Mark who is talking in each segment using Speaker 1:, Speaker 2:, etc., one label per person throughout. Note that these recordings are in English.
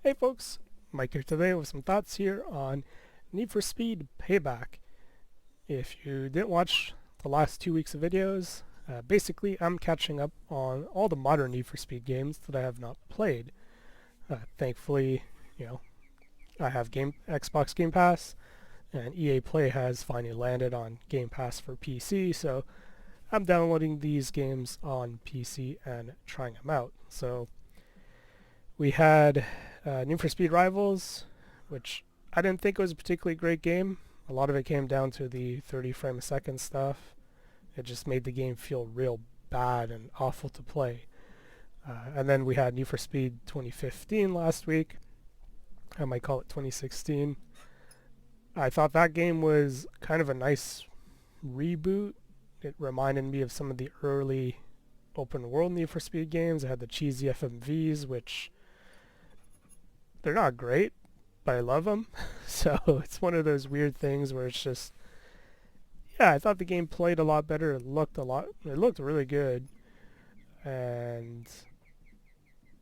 Speaker 1: Hey folks, Mike here today with some thoughts here on Need for Speed Payback. If you didn't watch the last 2 weeks of videos, basically I'm catching up on all the modern Need for Speed games that I have not played. Thankfully, I have Xbox Game Pass, and EA Play has finally landed on Game Pass for PC, so I'm downloading these games on PC and trying them out. So we had Need for Speed Rivals, which I didn't think was a particularly great game. A lot of it came down to the 30 frame a second stuff. It just made the game feel real bad and awful to play. And then we had Need for Speed 2015 last week. I might call it 2016. I thought that game was kind of a nice reboot. It reminded me of some of the early open world Need for Speed games. It had the cheesy FMVs, which they're not great, but I love them. So it's one of those weird things where it's just, I thought the game played a lot better. It looked really good. And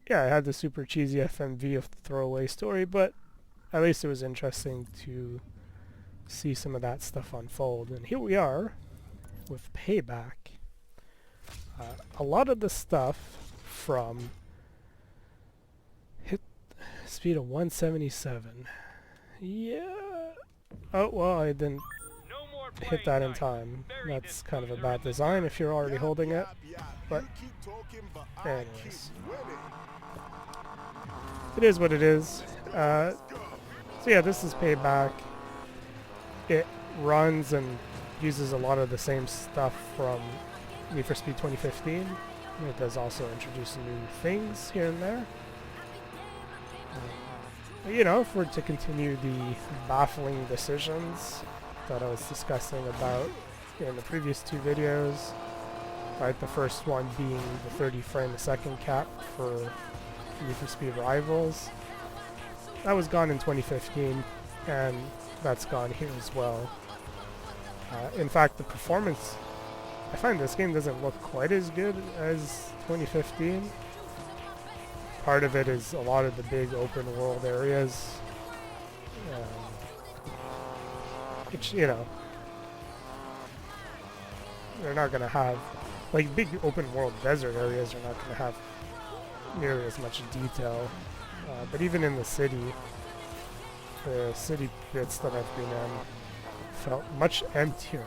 Speaker 1: yeah, it had the super cheesy FMV of the throwaway story, but at least it was interesting to see some of that stuff unfold. And here we are with Payback. A lot of the stuff from hit speed of 177. Yeah. Oh, well, I didn't hit that in time. That's kind of a bad design if you're already holding it. But anyways, it is what it is. So yeah, this is Payback. It runs and uses a lot of the same stuff from Need for Speed 2015. It does also introduce new things here and there. If we're to continue the baffling decisions that I was discussing about in the previous two videos, right? The first one being the 30 frame a second cap for Need for Speed Rivals. That was gone in 2015, and that's gone here as well. In fact, the performance, I find this game doesn't look quite as good as 2015. Part of it is a lot of the big open world areas, which, they're not going to have, like big open world desert areas are not going to have nearly as much detail. But even in the city bits that I've been in felt much emptier.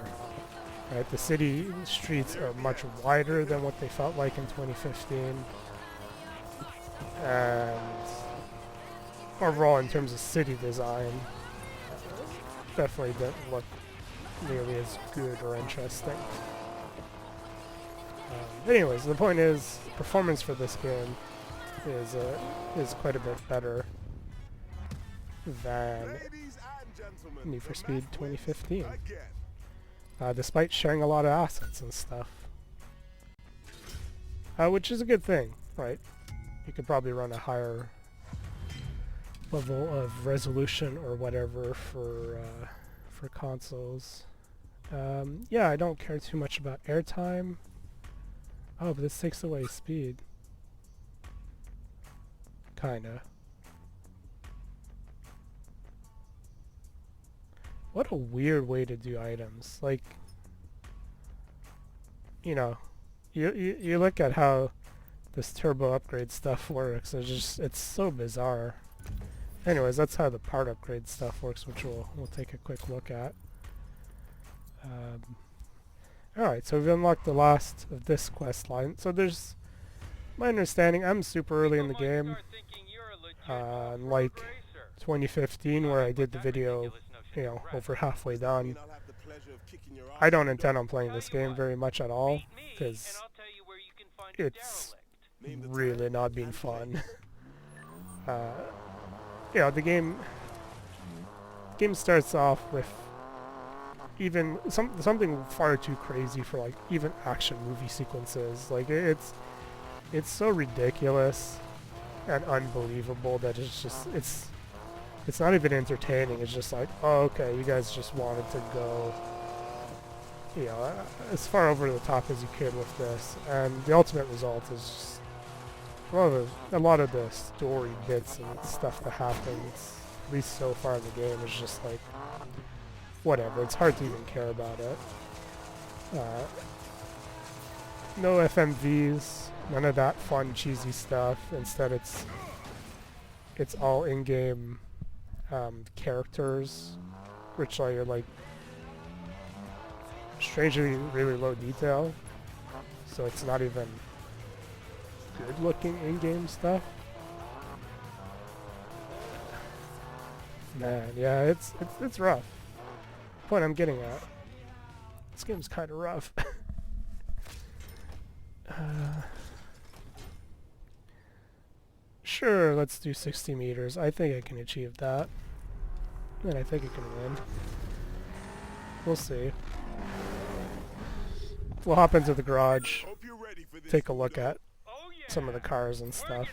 Speaker 1: Right? The city streets are much wider than what they felt like in 2015. And overall, in terms of city design, definitely didn't look nearly as good or interesting. Anyways, the point is, performance for this game is quite a bit better than Need for Speed 2015, despite sharing a lot of assets and stuff, which is a good thing, right? You could probably run a higher level of resolution or whatever for consoles. Yeah, I don't care too much about airtime. Oh, but this takes away speed. Kinda. What a weird way to do items. Like, you look at how this turbo upgrade stuff works. It's so bizarre. Anyways, that's how the part upgrade stuff works, which we'll take a quick look at. Alright, so we've unlocked the last of this quest line. So there's, my understanding, I'm super early in the game. Like 2015, where I did the video, over halfway done. I don't intend on playing this game very much at all, because it's really not been fun. The game starts off with even something far too crazy for like even action movie sequences. Like it's so ridiculous and unbelievable that it's not even entertaining. It's just like, oh, okay, you guys just wanted to go as far over the top as you could with this, and the ultimate result is just a lot of the story bits and stuff that happens, at least so far in the game, is just like, whatever. It's hard to even care about it. No FMVs, none of that fun, cheesy stuff. Instead, it's all in-game characters, which are like strangely really low detail. So it's not even good-looking in-game stuff. Man, yeah, it's rough. The point I'm getting at. This game's kind of rough. Sure, let's do 60 meters. I think I can achieve that. And I think I can win. We'll see. We'll hop into the garage, take a look at some of the cars and stuff.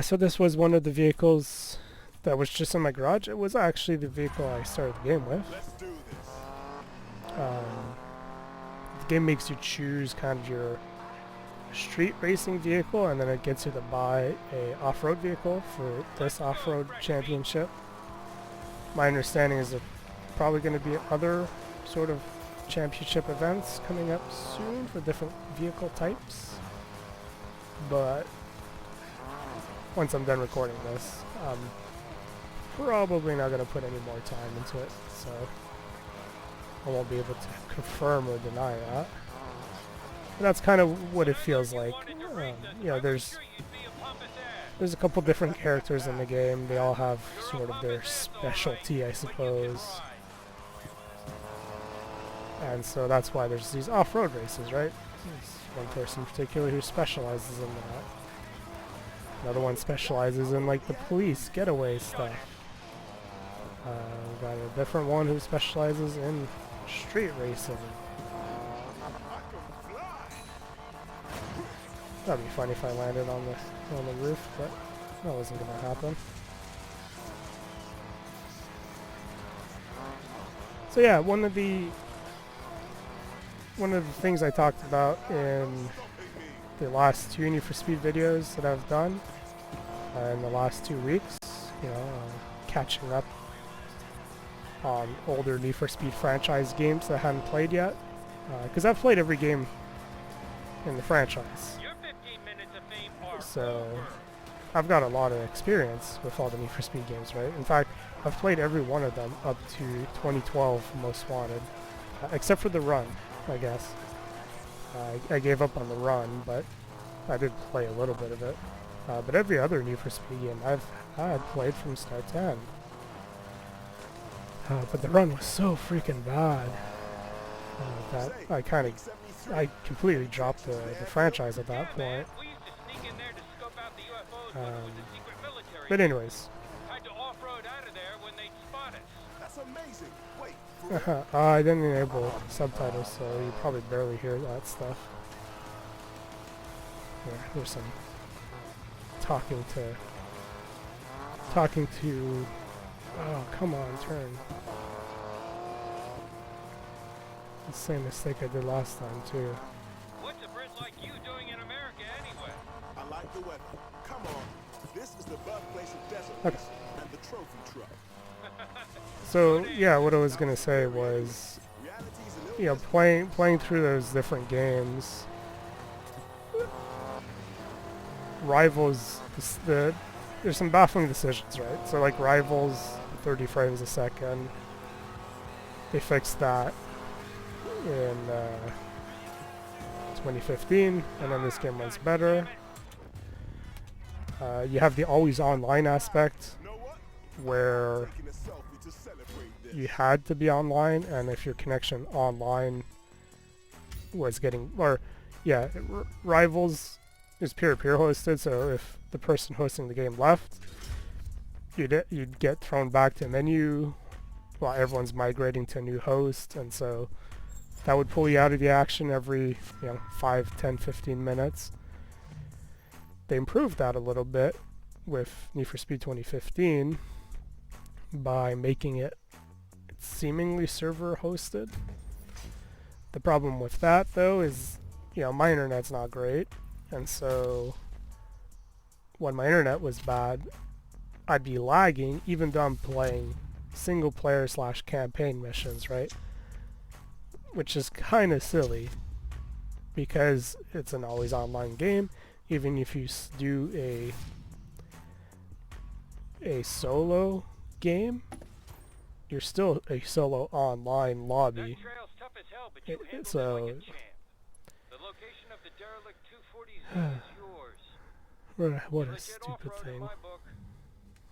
Speaker 1: So this was one of the vehicles that was just in my garage. It was actually the vehicle I started the game with. The game makes you choose kind of your street racing vehicle, and then it gets you to buy a off-road vehicle for this off-road championship. My understanding is there's probably going to be other sort of championship events coming up soon for different vehicle types, but once I'm done recording this, I'm probably not going to put any more time into it, so I won't be able to confirm or deny that. And that's kind of what it feels like. You know, there's a couple different characters in the game. They all have sort of their specialty, I suppose. And so that's why there's these off-road races, right? There's one person in particular who specializes in that. Another one specializes in like the police getaway stuff. We've got a different one who specializes in street racing. That'd be funny if I landed on the roof, but that wasn't gonna happen. So yeah, one of the things I talked about in the last 2 Need for Speed videos that I've done in the last 2 weeks, you know, catching up on older Need for Speed franchise games that I hadn't played yet, because I've played every game in the franchise. So I've got a lot of experience with all the Need for Speed games, right? In fact, I've played every one of them up to 2012 Most Wanted, except for the run, I guess. I gave up on the run, but I did play a little bit of it. But every other Need for Speed game I've played from start to end. But the run was so freaking bad that I completely dropped the franchise at that point. But anyways. I didn't enable subtitles, so you probably barely hear that stuff. There's some talking to. Oh, come on, turn. The same mistake I did last time too.
Speaker 2: What's a Brit like you doing in America anyway?
Speaker 3: I like the weather. Come on. This is the birthplace of desert racing and the trophy truck.
Speaker 1: So yeah, what I was gonna say was, you know, playing through those different games, Rivals, there's some baffling decisions, right? So like Rivals, 30 frames a second, they fixed that in 2015, and then this game runs better. You have the always online aspect, where you had to be online, and if your connection online was getting, or yeah, Rivals is peer-to-peer hosted, so if the person hosting the game left, you'd get thrown back to a menu while everyone's migrating to a new host, and so that would pull you out of the action every 5, 10, 15 minutes. They improved that a little bit with Need for Speed 2015 by making it seemingly server hosted. The problem with that though is, my internet's not great, and so when my internet was bad, I'd be lagging even though I'm playing single player / campaign missions, right? Which is kind of silly because it's an always online game. Even if you do a solo game, you're still a solo online lobby.
Speaker 2: That trail's tough as hell, but you handled it like
Speaker 1: So
Speaker 2: a champ. The location of the derelict 240Z is yours.
Speaker 1: what
Speaker 2: You
Speaker 1: a
Speaker 2: legit
Speaker 1: stupid
Speaker 2: off-road in
Speaker 1: thing.
Speaker 2: my book.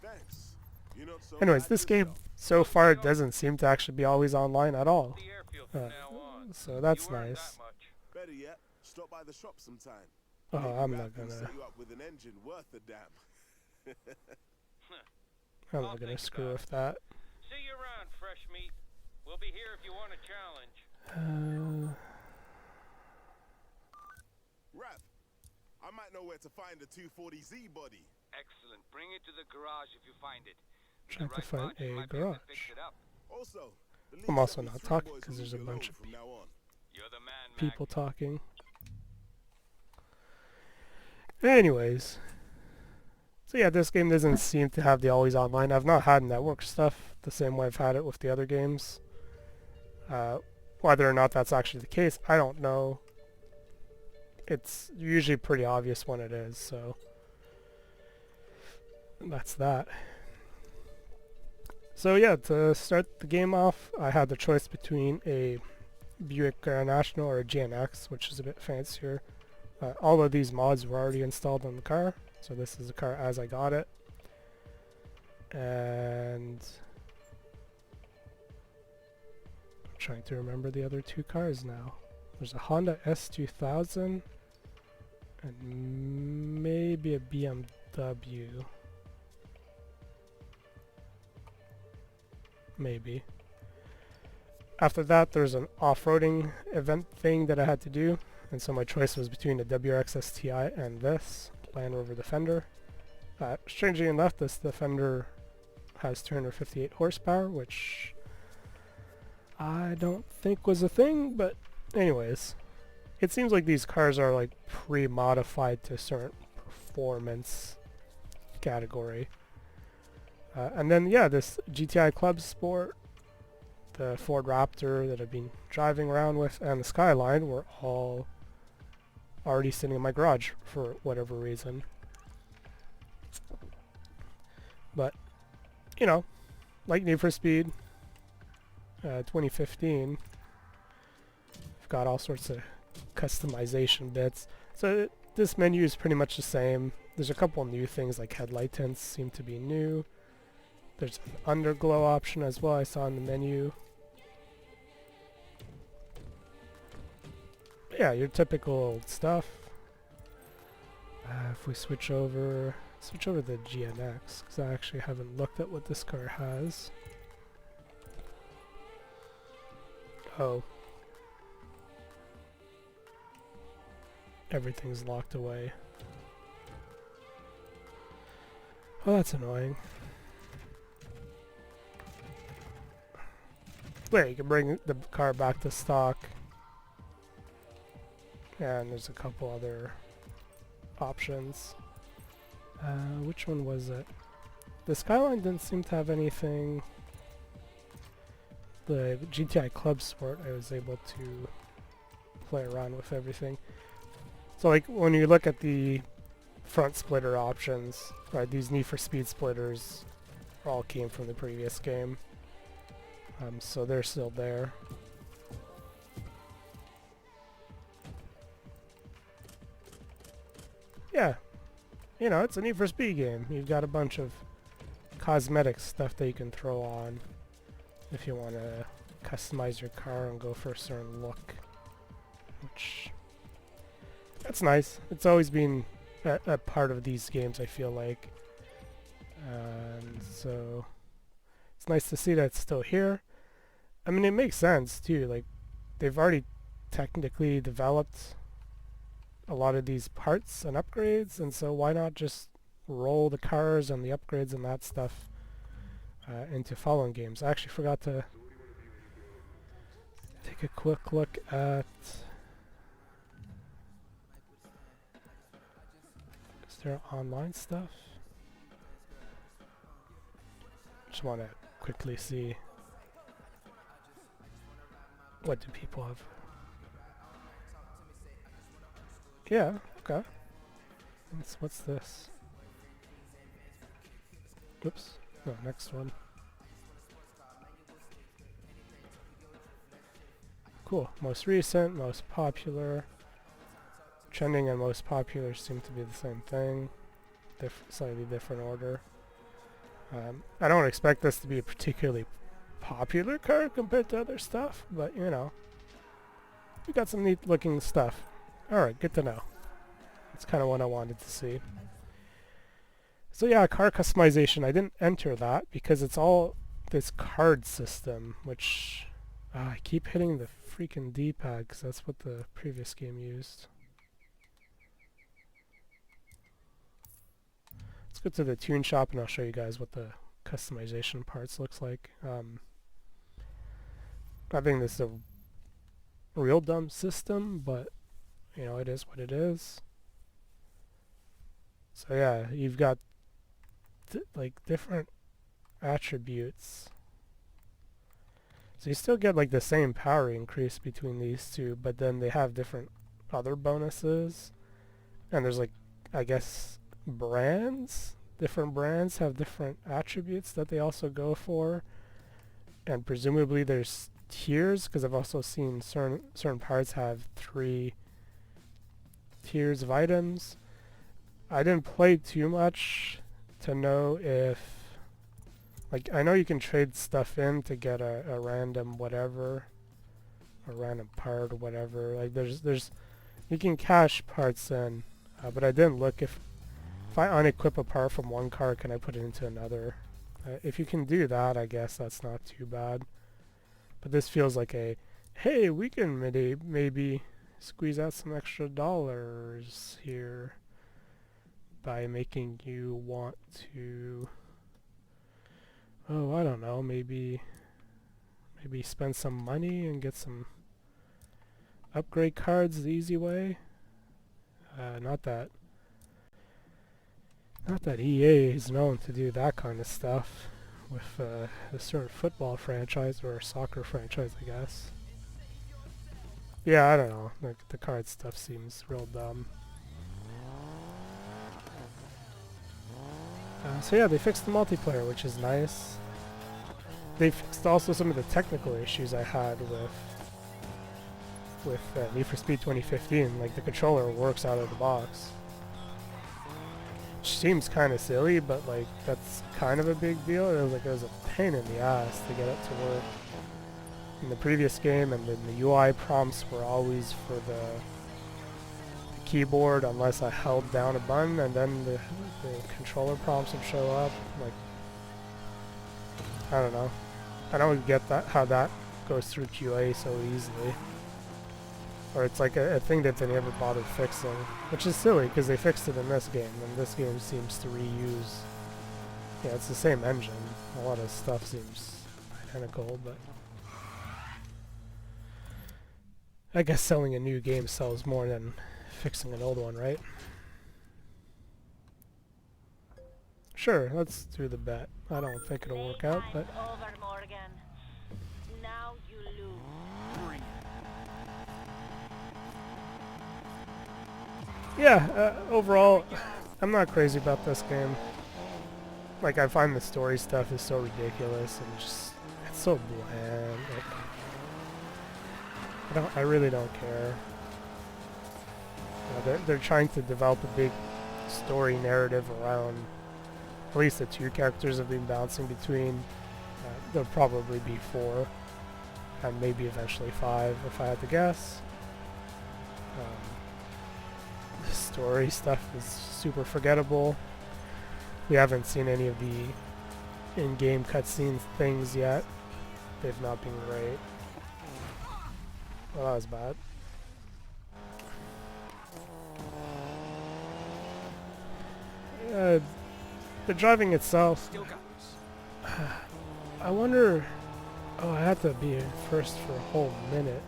Speaker 3: Thanks. You're not so
Speaker 1: Anyways,
Speaker 3: bad
Speaker 1: this game
Speaker 3: yourself.
Speaker 1: so far doesn't seem to actually be always online at all.
Speaker 2: The airfield from now on.
Speaker 1: So that's
Speaker 2: You earned
Speaker 1: nice.
Speaker 2: that much.
Speaker 3: Better yet, stop by the shop sometime.
Speaker 1: Oh,
Speaker 3: Maybe
Speaker 1: I'm
Speaker 3: Ralph
Speaker 1: not
Speaker 3: can
Speaker 1: gonna.
Speaker 3: set you up with an engine worth a damn.
Speaker 1: I'm
Speaker 2: I'll
Speaker 1: not gonna
Speaker 2: think
Speaker 1: screw
Speaker 2: about
Speaker 1: with that.
Speaker 2: See you around, fresh meat. We'll be here if you want a challenge.
Speaker 3: Rap, I might know where to find the 240Z body.
Speaker 2: Excellent. Bring it to the garage if you find it. With
Speaker 1: Trying
Speaker 2: the
Speaker 1: to
Speaker 2: right
Speaker 1: find
Speaker 2: parts, you
Speaker 1: a
Speaker 2: might be able to
Speaker 1: garage.
Speaker 2: fix it up.
Speaker 3: Also, the
Speaker 1: I'm
Speaker 3: lead
Speaker 1: also
Speaker 3: said we
Speaker 1: not
Speaker 3: three
Speaker 1: talking
Speaker 3: boys
Speaker 1: because
Speaker 3: will
Speaker 1: there's a
Speaker 3: leave you
Speaker 1: bunch
Speaker 3: alone
Speaker 1: of
Speaker 3: from now on.
Speaker 2: You're the man, Mac.
Speaker 1: people talking. Anyways, so yeah, this game doesn't seem to have the always online. I've not had network stuff the same way I've had it with the other games. Whether or not that's actually the case, I don't know. It's usually pretty obvious when it is, so that's that. So yeah, to start the game off, I had the choice between a Buick Grand National or a GNX, which is a bit fancier. All of these mods were already installed on the car, so this is the car as I got it. And I'm trying to remember the other two cars now. There's a Honda S2000 and maybe a BMW. Maybe. After that, there's an off-roading event thing that I had to do, and so my choice was between the WRX STI and this Land Rover Defender. Strangely enough, this Defender has 258 horsepower, which I don't think was a thing, but anyways. It seems like these cars are like pre-modified to a certain performance category. And then yeah, this GTI Club Sport, the Ford Raptor that I've been driving around with, and the Skyline were all already sitting in my garage for whatever reason. But, you know, like Need for Speed 2015, I've got all sorts of customization bits. So this menu is pretty much the same. There's a couple new things like headlight tints seem to be new. There's an underglow option as well I saw in the menu. Yeah, your typical stuff. If we switch over to the GNX, because I actually haven't looked at what this car has. Oh. Everything's locked away. Oh, that's annoying. Wait, you can bring the car back to stock. And there's a couple other options. Which one was it? The Skyline didn't seem to have anything. The GTI Club Sport, I was able to play around with everything. So like when you look at the front splitter options, right, these Need for Speed splitters all came from the previous game. So they're still there. Yeah, you know, it's a Need for Speed game. You've got a bunch of cosmetic stuff that you can throw on if you want to customize your car and go for a certain look. Which, that's nice. It's always been a part of these games, I feel like. And so it's nice to see that it's still here. I mean, it makes sense too. Like, they've already technically developed a lot of these parts and upgrades, and so why not just roll the cars and the upgrades and that stuff into following games. I actually forgot to take a quick look at Is there online stuff? Just want to quickly see what do people have. Yeah, okay. What's this? Oops. No, next one. Cool. Most recent, most popular. Trending and most popular seem to be the same thing. Slightly different order. I don't expect this to be a particularly popular card compared to other stuff, but you know. We got some neat looking stuff. Alright, good to know. That's kind of what I wanted to see. So yeah, card customization. I didn't enter that because it's all this card system, which I keep hitting the freaking D-pad because that's what the previous game used. Let's go to the tune shop and I'll show you guys what the customization parts looks like. I think this is a real dumb system, but you know, it is what it is. So yeah, you've got like different attributes. So you still get like the same power increase between these two, but then they have different other bonuses. And there's like, I guess, brands. Different brands have different attributes that they also go for. And presumably there's tiers, because I've also seen certain parts have 3 tiers of items. I didn't play too much to know if, like, I know you can trade stuff in to get a random whatever, a random part or whatever. Like there's you can cash parts in, but I didn't look if I unequip a part from one card, can I put it into another? If you can do that, I guess that's not too bad. But this feels like a, hey, we can maybe squeeze out some extra dollars here by making you want to, oh, I don't know, maybe spend some money and get some upgrade cards the easy way. Not that EA is known to do that kind of stuff with a certain football franchise or a soccer franchise, I guess. Yeah, I don't know. Like, the card stuff seems real dumb. So yeah, they fixed the multiplayer, which is nice. They fixed also some of the technical issues I had with Need for Speed 2015. Like, the controller works out of the box. Which seems kind of silly, but like, that's kind of a big deal. It was a pain in the ass to get it to work in the previous game, and then the UI prompts were always for the keyboard unless I held down a button, and then the controller prompts would show up. Like, I don't know. I don't get that, how that goes through QA so easily. Or it's like a thing that they never bothered fixing, which is silly because they fixed it in this game, and this game seems to reuse. Yeah, it's the same engine. A lot of stuff seems identical, but I guess selling a new game sells more than fixing an old one, right? Sure, let's do the bet. I don't think it'll work out, but
Speaker 4: Over, Morgan. Now you lose.
Speaker 1: yeah, overall, I'm not crazy about this game. Like, I find the story stuff is so ridiculous and just, it's so bland. Like, I really don't care. They're trying to develop a big story narrative around at least the 2 characters I've been bouncing between. There'll probably be 4, and maybe eventually 5 if I had to guess. The story stuff is super forgettable. We haven't seen any of the in-game cutscene things yet. They've not been great. Well, that was bad. The driving itself, I wonder, oh, I had to be first for a whole minute,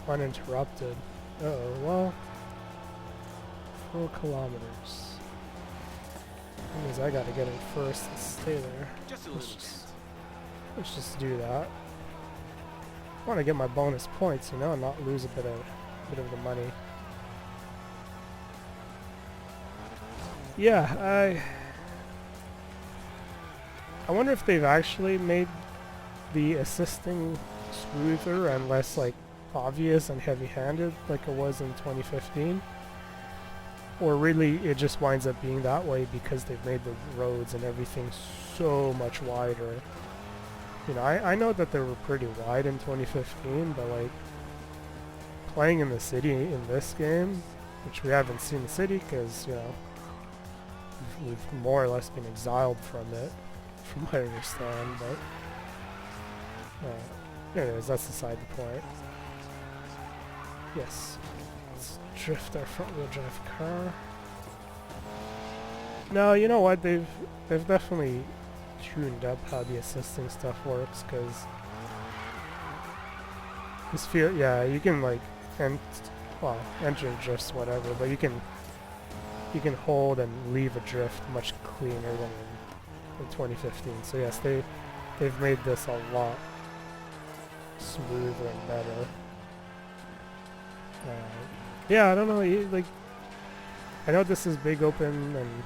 Speaker 1: uninterrupted. Uh-oh, well, 4 kilometers. That means I gotta get it first and stay there.
Speaker 3: Just a
Speaker 1: Let's
Speaker 3: little
Speaker 1: just, let's just do that. I want to get my bonus points, you know, and not lose a bit of the money. Yeah, I wonder if they've actually made the assisting smoother and less like obvious and heavy-handed like it was in 2015, or really it just winds up being that way because they've made the roads and everything so much wider. You know, I know that they were pretty wide in 2015, but like playing in the city in this game, which we haven't seen the city because, you know, we've more or less been exiled from it, from what I understand, but anyways, that's beside the point. Yes, let's drift our front-wheel drive car. No, you know what, they've definitely tuned up how the assisting stuff works, because this yeah, you can like enter drifts, whatever, but you can hold and leave a drift much cleaner than in 2015. So yes, they've made this a lot smoother and better. Yeah, I don't know, like I know this is big open and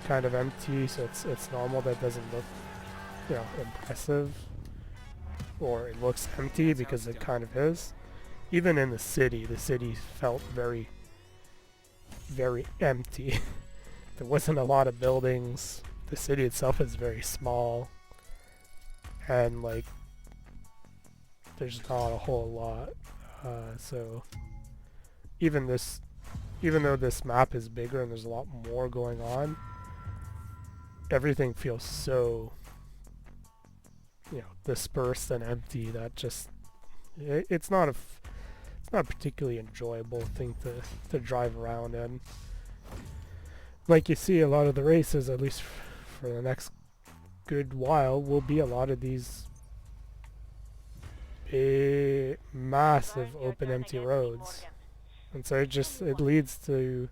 Speaker 1: kind of empty, so it's normal that it doesn't look, you know, impressive, or it looks empty because it kind of is. Even in the city felt very, very empty. There wasn't a lot of buildings. The city itself is very small, and like there's not a whole lot. So even though this map is bigger and there's a lot more going on, everything feels so, you know, dispersed and empty that just it's not a particularly enjoyable thing to drive around in. Like you see, a lot of the races, at least for the next good while, will be a lot of these big, massive open empty roads, and so it leads to,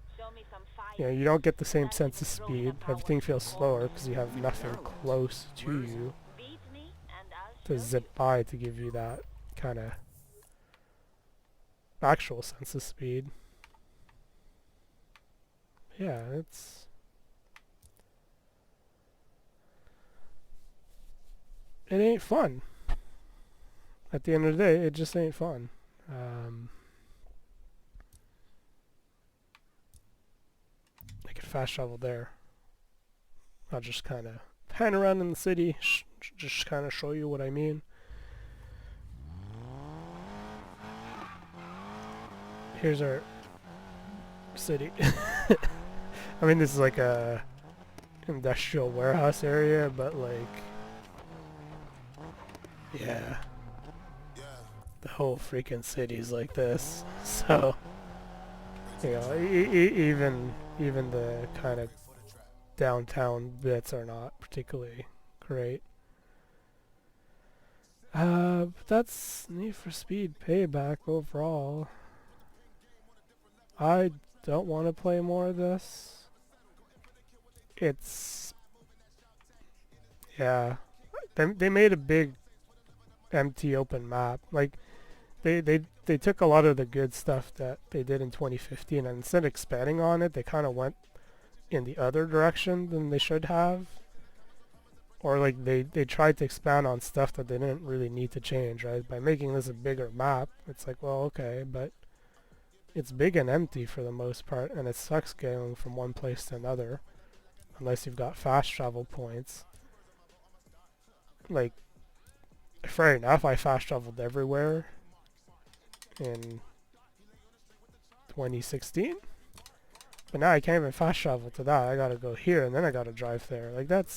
Speaker 1: you know, you don't get the same sense of speed. Everything feels slower because you have nothing close to you to zip by to give you that kind of actual sense of speed. Yeah, it ain't fun. At the end of the day, it just ain't fun. I could fast travel there. I'll just kind of pan around in the city, just kind of show you what I mean. Here's our city. I mean, this is like a industrial warehouse area, but like, yeah, the whole freaking city's like this. So, you know, even the kind of downtown bits are not particularly great. But that's Need for Speed Payback overall. I don't want to play more of this. It's, yeah, they made a big empty open map. Like they took a lot of the good stuff that they did in 2015, and instead of expanding on it, they kind of went in the other direction than they should have. Or like they tried to expand on stuff that they didn't really need to change, right? By making this a bigger map, it's like, well, okay, but it's big and empty for the most part, and it sucks going from one place to another, unless you've got fast travel points. Like, fair enough, I fast traveled everywhere in 2016, but now I can't even fast travel to that. I gotta go here, and then I gotta drive there. Like, that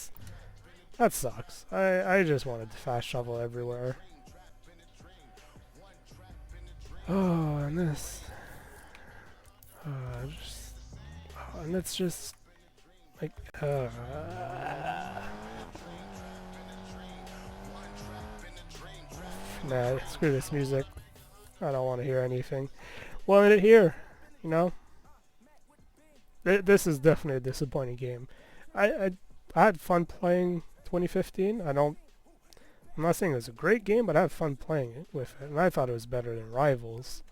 Speaker 1: sucks. I just wanted to fast travel everywhere. Oh, and this... and it's just like nah, screw this music. I don't want to hear anything. Wanted it here, you know. this is definitely a disappointing game. I had fun playing 2015. I'm not saying it was a great game, but I had fun playing it with it, and I thought it was better than Rivals.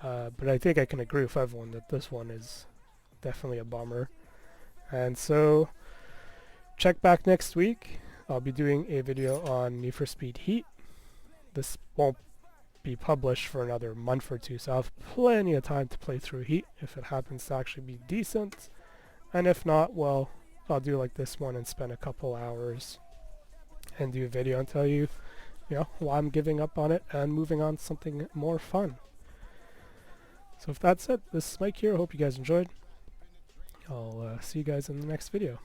Speaker 1: But I think I can agree with everyone that this one is definitely a bummer. And so, check back next week. I'll be doing a video on Need for Speed Heat. This won't be published for another month or two, so I'll have plenty of time to play through Heat if it happens to actually be decent. And if not, well, I'll do like this one and spend a couple hours and do a video and tell you, why I'm giving up on it and moving on to something more fun. So if that's it, this is Mike here. I hope you guys enjoyed. I'll see you guys in the next video.